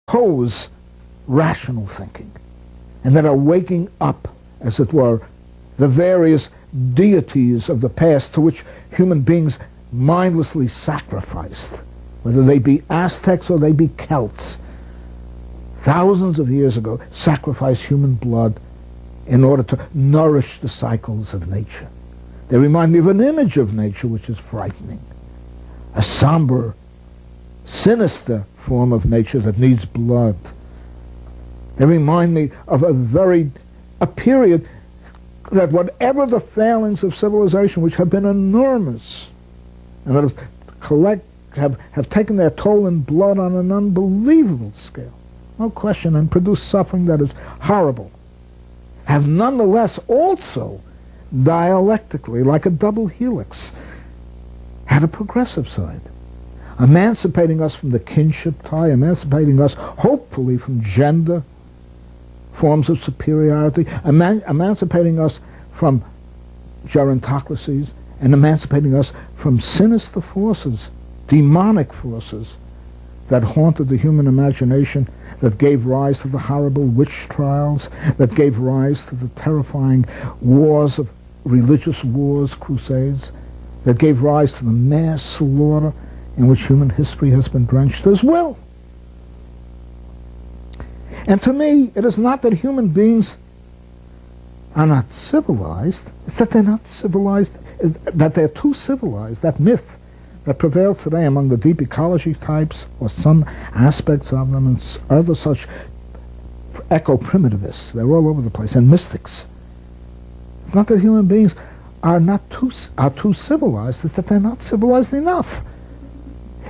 oppose rational thinking, and that are waking up, as it were, the various deities of the past to which human beings mindlessly sacrificed, whether they be Aztecs or they be Celts, thousands of years ago, sacrificed human blood in order to nourish the cycles of nature. They remind me of an image of nature which is frightening, a somber, sinister form of nature that needs blood. They remind me of a period that whatever the failings of civilization, which have been enormous, and that have taken their toll in blood on an unbelievable scale, no question, and produced suffering that is horrible, have nonetheless also dialectically, like a double helix, had a progressive side, emancipating us from the kinship tie, emancipating us hopefully from gender forms of superiority, emancipating us from gerontocracies, and emancipating us from sinister forces, demonic forces that haunted the human imagination, that gave rise to the horrible witch trials, that gave rise to the terrifying wars of religious wars, crusades, that gave rise to the mass slaughter in which human history has been drenched as well. And to me, it is not that human beings are not civilized, it's that they're not civilized, that they're too civilized. That myth that prevails today among the deep ecology types, or some aspects of them, and other such eco-primitivists, they're all over the place, and mystics. It's not that human beings are too civilized, it's that they're not civilized enough.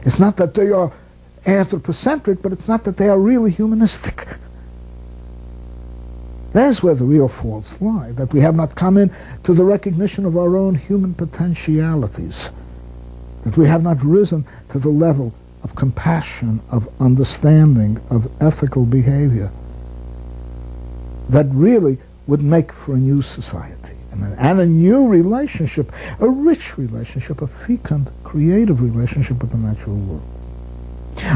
It's not that they are anthropocentric, but it's not that they are really humanistic. That's where the real faults lie, that we have not come in to the recognition of our own human potentialities, that we have not risen to the level of compassion, of understanding, of ethical behavior that really would make for a new society and a new relationship, a rich relationship, a fecund, creative relationship with the natural world.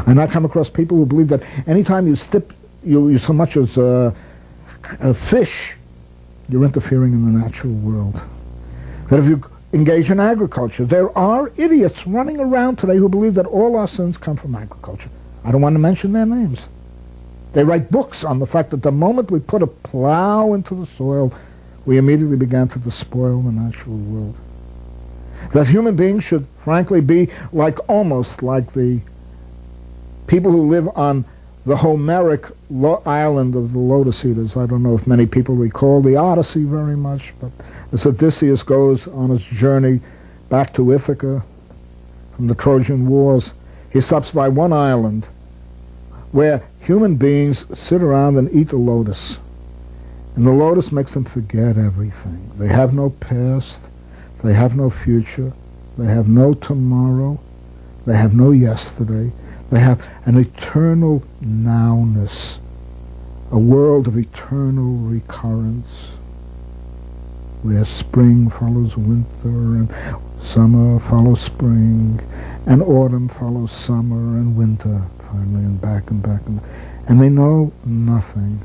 And I come across people who believe that anytime you so much as a fish, you're interfering in the natural world. That if you engage in agriculture, there are idiots running around today who believe that all our sins come from agriculture. I don't want to mention their names. They write books on the fact that the moment we put a plow into the soil, we immediately began to despoil the natural world. That human beings should, frankly, be almost like the people who live on the Homeric island of the Lotus Eaters. I don't know if many people recall the Odyssey very much, but as Odysseus goes on his journey back to Ithaca from the Trojan Wars, he stops by one island where human beings sit around and eat the lotus. And the lotus makes them forget everything. They have no past, they have no future, they have no tomorrow, they have no yesterday. They have an eternal nowness, a world of eternal recurrence, where spring follows winter, and summer follows spring, and autumn follows summer, and winter finally, and back and back. And they know nothing.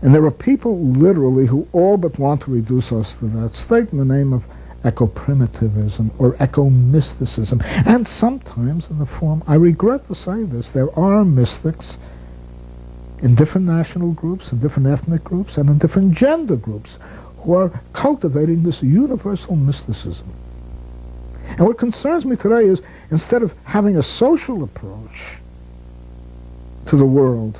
And there are people, literally, who all but want to reduce us to that state in the name of eco-primitivism or eco-mysticism, and sometimes in the form, I regret to say this, there are mystics in different national groups, in different ethnic groups, and in different gender groups who are cultivating this universal mysticism. And what concerns me today is, instead of having a social approach to the world,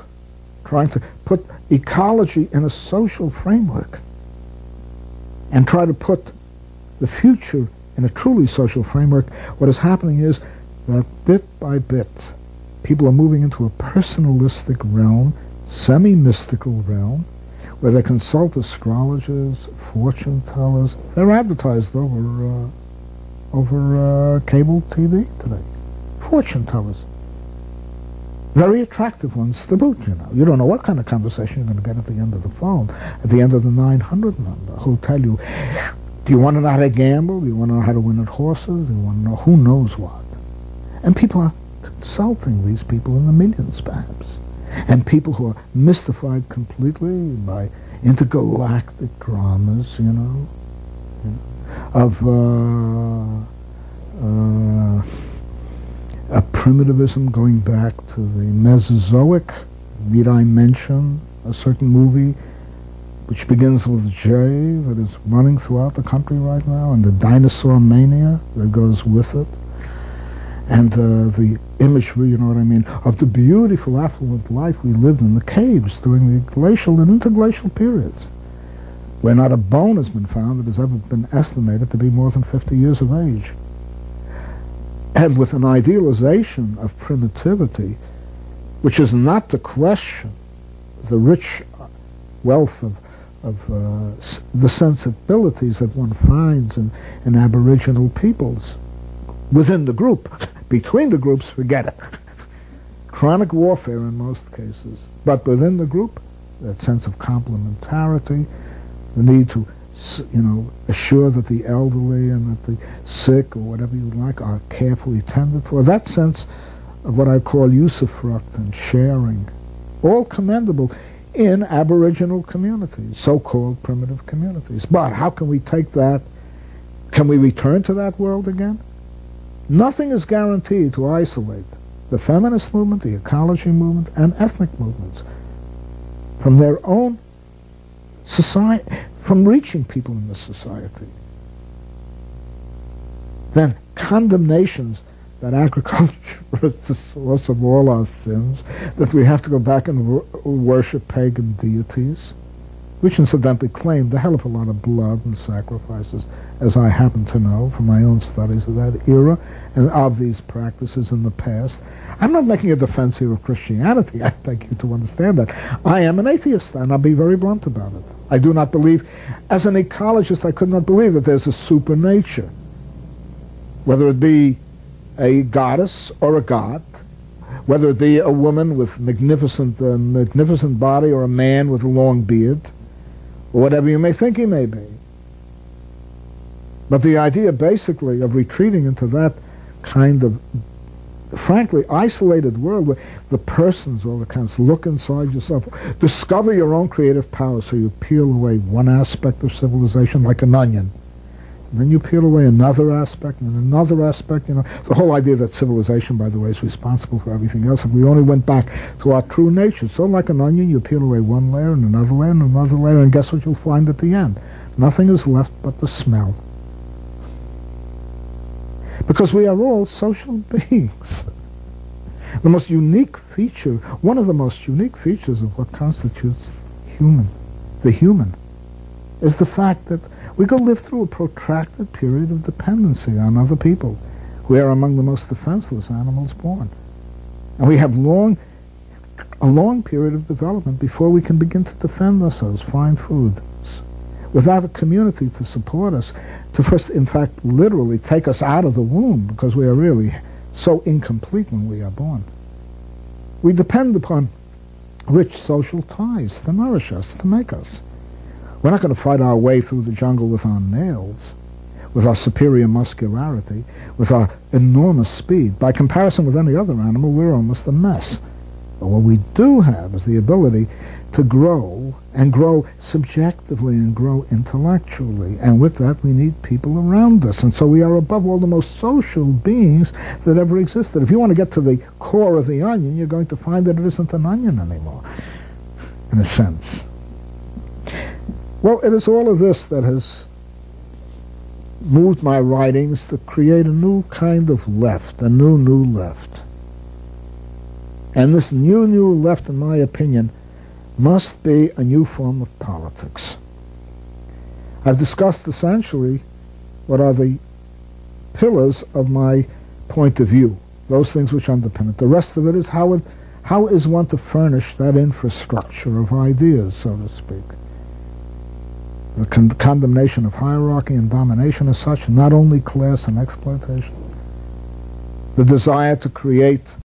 trying to put ecology in a social framework, and try to put the future in a truly social framework, what is happening is that bit by bit, people are moving into a personalistic realm, semi-mystical realm, where they consult astrologers, fortune tellers. They're advertised over cable TV today. Fortune tellers. Very attractive ones to boot, you know. You don't know what kind of conversation you're going to get at the end of the phone, at the end of the 900 number, who'll tell you, do you want to know how to gamble? Do you want to know how to win at horses? Do you want to know who knows what? And people are consulting these people in the millions, perhaps. And people who are mystified completely by intergalactic dramas, of a primitivism going back to the Mesozoic. Need I mention a certain movie which begins with J that is running throughout the country right now, and the dinosaur mania that goes with it, and the imagery, of the beautiful affluent life we lived in the caves during the glacial and interglacial periods, where not a bone has been found that has ever been estimated to be more than 50 years of age. And with an idealization of primitivity, which is not to question the rich wealth of the sensibilities that one finds in Aboriginal peoples. Within the group. Between the groups, forget it. Chronic warfare in most cases. But within the group, that sense of complementarity, the need to, assure that the elderly and that the sick, or whatever you like, are carefully tended for. That sense of what I call usufruct and sharing, all commendable in Aboriginal communities, so-called primitive communities. But how can we take that? Can we return to that world again? Nothing is guaranteed to isolate the feminist movement, the ecology movement, and ethnic movements from their own society, from reaching people in the society. Then condemnations that agriculture is the source of all our sins, that we have to go back and worship pagan deities, which incidentally claimed a hell of a lot of blood and sacrifices, as I happen to know from my own studies of that era and of these practices in the past. I'm not making a defense here of Christianity. I beg you to understand that. I am an atheist, and I'll be very blunt about it. I do not believe, as an ecologist, I could not believe that there's a supernature, whether it be a goddess or a god, whether it be a woman with magnificent body or a man with a long beard, or whatever you may think he may be. But the idea basically of retreating into that kind of, frankly, isolated world where the persons all accounts look inside yourself, discover your own creative power, so you peel away one aspect of civilization like an onion. And then you peel away another aspect and another aspect. The whole idea that civilization, by the way, is responsible for everything else. If we only went back to our true nature, so like an onion, you peel away one layer and another layer and another layer, and guess what you'll find at the end? Nothing is left but the smell. Because we are all social beings. The most unique feature, one of the most unique features of what constitutes the human, is the fact that we go live through a protracted period of dependency on other people. We are among the most defenseless animals born. And we have a long period of development before we can begin to defend ourselves, find food. Without a community to support us, to first, in fact, literally take us out of the womb, because we are really so incomplete when we are born. We depend upon rich social ties to nourish us, to make us. We're not going to fight our way through the jungle with our nails, with our superior muscularity, with our enormous speed. By comparison with any other animal, we're almost a mess. But what we do have is the ability to grow, and grow subjectively, and grow intellectually. And with that, we need people around us. And so we are above all the most social beings that ever existed. If you want to get to the core of the onion, you're going to find that it isn't an onion anymore, in a sense. Well, it is all of this that has moved my writings to create a new kind of left, a new left. And this new left, in my opinion, must be a new form of politics. I've discussed essentially what are the pillars of my point of view, those things which underpin it. The rest of it is how is one to furnish that infrastructure of ideas, so to speak. The condemnation of hierarchy and domination as such, not only class and exploitation. The desire to create